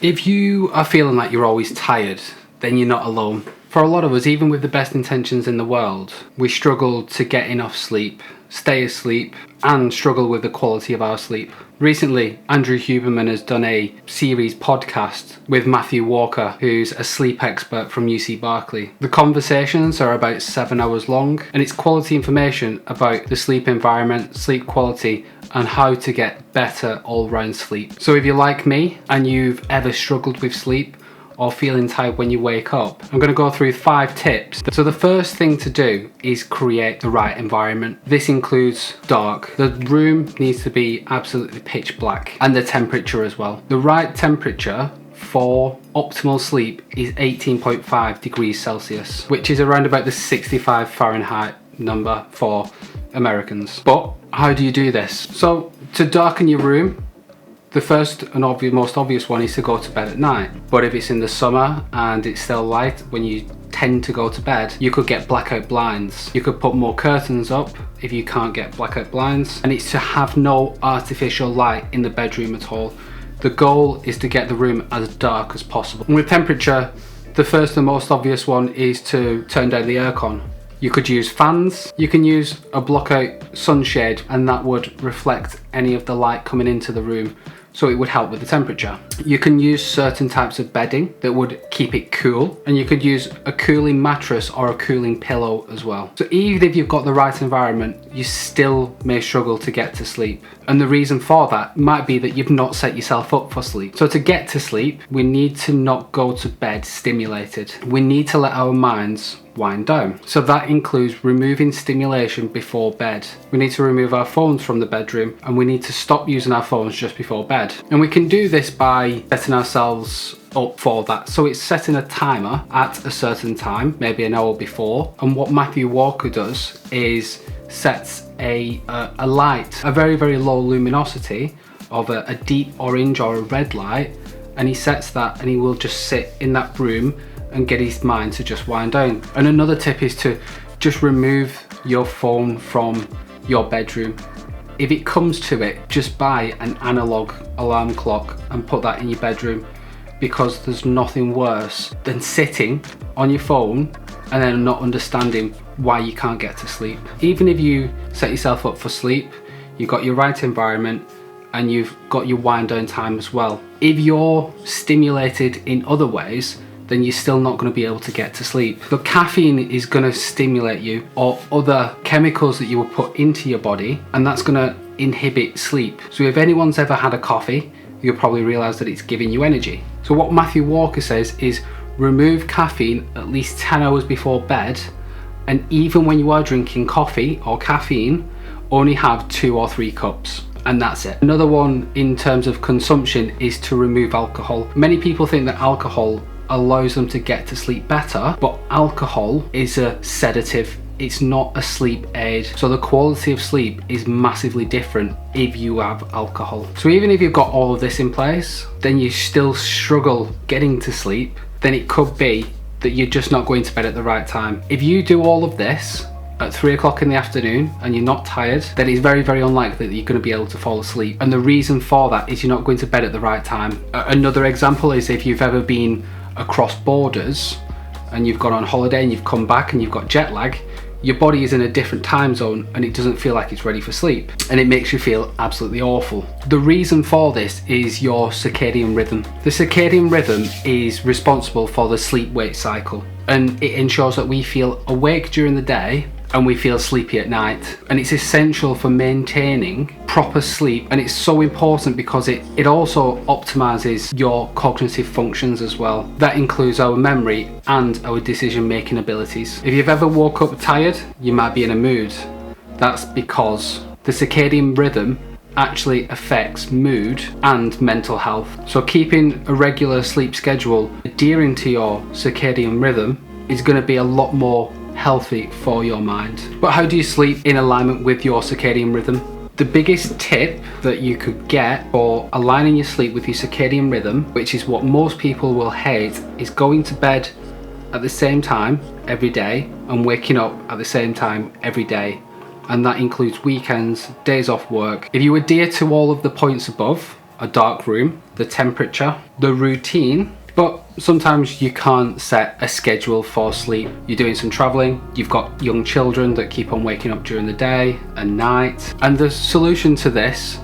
If you are feeling like you're always tired, then you're not alone. For a lot of us, even with the best intentions in the world, we struggle to get enough sleep, stay asleep, and struggle with the quality of our sleep. Recently, Andrew Huberman has done a series podcast with Matthew Walker, who's a sleep expert from UC Berkeley. The conversations are about 7 hours long, and it's quality information about the sleep environment, sleep quality, and how to get better all-round sleep. So if you're like me and you've ever struggled with sleep or feeling tired when you wake up, I'm going to go through 5 tips. So the first thing to do is create the right environment. This includes dark. The room needs to be absolutely pitch black, and the temperature as well. The right temperature for optimal sleep is 18.5 degrees Celsius, which is around about the 65 Fahrenheit number for Americans. But how do you do this? So to darken your room, the first and most obvious one is to go to bed at night. But if it's in the summer and it's still light when you tend to go to bed, you could get blackout blinds. You could put more curtains up if you can't get blackout blinds. And it's to have no artificial light in the bedroom at all. The goal is to get the room as dark as possible. And with temperature, the first and most obvious one is to turn down the aircon. You could use fans, you can use a blockout sunshade, and that would reflect any of the light coming into the room, so it would help with the temperature. You can use certain types of bedding that would keep it cool, and you could use a cooling mattress or a cooling pillow as well. So even if you've got the right environment, you still may struggle to get to sleep. And the reason for that might be that you've not set yourself up for sleep. So to get to sleep, we need to not go to bed stimulated. We need to let our minds wind down. So that includes removing stimulation before bed. We need to remove our phones from the bedroom, and we need to stop using our phones just before bed. And we can do this by setting ourselves up for that. So it's setting a timer at a certain time, maybe an hour before. And what Matthew Walker does is sets a light, a very, very low luminosity of a deep orange or a red light, and he sets that, and he will just sit in that room and get his mind to just wind down. And another tip is to just remove your phone from your bedroom. If it comes to it, just buy an analog alarm clock and put that in your bedroom, because there's nothing worse than sitting on your phone and then not understanding why you can't get to sleep. Even if you set yourself up for sleep, you've got your right environment and you've got your wind down time as well. If you're stimulated in other ways, then you're still not going to be able to get to sleep. But caffeine is going to stimulate you, or other chemicals that you will put into your body, and that's going to inhibit sleep. So if anyone's ever had a coffee, you'll probably realize that it's giving you energy. So what Matthew Walker says is remove caffeine at least 10 hours before bed, and even when you are drinking coffee or caffeine, only have 2 or 3 cups. And that's it. Another one in terms of consumption is to remove alcohol. Many people think that alcohol allows them to get to sleep better, but alcohol is a sedative. It's not a sleep aid. So the quality of sleep is massively different if you have alcohol. So even if you've got all of this in place, then you still struggle getting to sleep, then it could be that you're just not going to bed at the right time. If you do all of this at 3 o'clock in the afternoon and you're not tired, then it's very, very unlikely that you're going to be able to fall asleep. And the reason for that is you're not going to bed at the right time. Another example is if you've ever been across borders and you've gone on holiday and you've come back and you've got jet lag, your body is in a different time zone and it doesn't feel like it's ready for sleep, and it makes you feel absolutely awful. The reason for this is your circadian rhythm. The circadian rhythm is responsible for the sleep-wake cycle, and it ensures that we feel awake during the day and we feel sleepy at night. And it's essential for maintaining proper sleep, and it's so important because it also optimizes your cognitive functions as well. That includes our memory and our decision making abilities. If you've ever woke up tired, you might be in a mood. That's because the circadian rhythm actually affects mood and mental health. So keeping a regular sleep schedule, adhering to your circadian rhythm, is going to be a lot more healthy for your mind. But how do you sleep in alignment with your circadian rhythm? The biggest tip that you could get for aligning your sleep with your circadian rhythm, which is what most people will hate, is going to bed at the same time every day and waking up at the same time every day. And that includes weekends, days off work. If you adhere to all of the points above, a dark room, the temperature, the routine. But sometimes you can't set a schedule for sleep. You're doing some traveling, you've got young children that keep on waking up during the day and night. And the solution to this,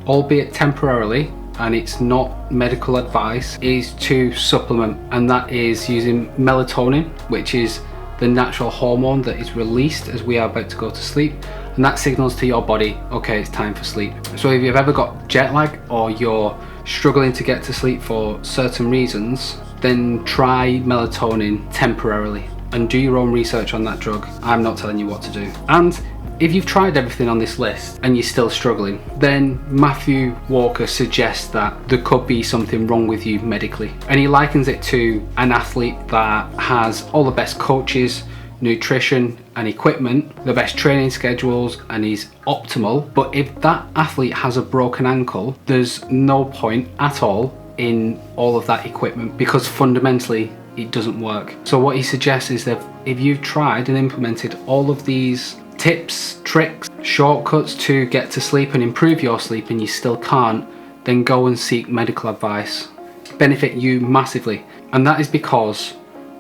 albeit temporarily, and it's not medical advice, is to supplement, and that is using melatonin, which is the natural hormone that is released as we are about to go to sleep, and that signals to your body, okay, it's time for sleep. So if you've ever got jet lag or you're struggling to get to sleep for certain reasons, then try melatonin temporarily and do your own research on that drug. I'm not telling you what to do. And if you've tried everything on this list and you're still struggling, then Matthew Walker suggests that there could be something wrong with you medically. And he likens it to an athlete that has all the best coaches, nutrition and equipment, the best training schedules, and is optimal. But if that athlete has a broken ankle, there's no point at all in all of that equipment, because fundamentally it doesn't work. So what he suggests is that if you've tried and implemented all of these tips, tricks, shortcuts to get to sleep and improve your sleep and you still can't, then go and seek medical advice. Benefit you massively. And that is because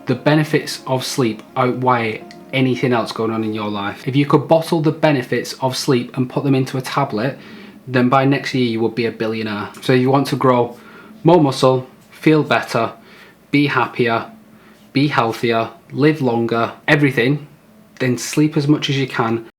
the benefits of sleep outweigh anything else going on in your life. If you could bottle the benefits of sleep and put them into a tablet, then by next year you would be a billionaire. So you want to grow more muscle, feel better, be happier, be healthier, live longer, everything, then sleep as much as you can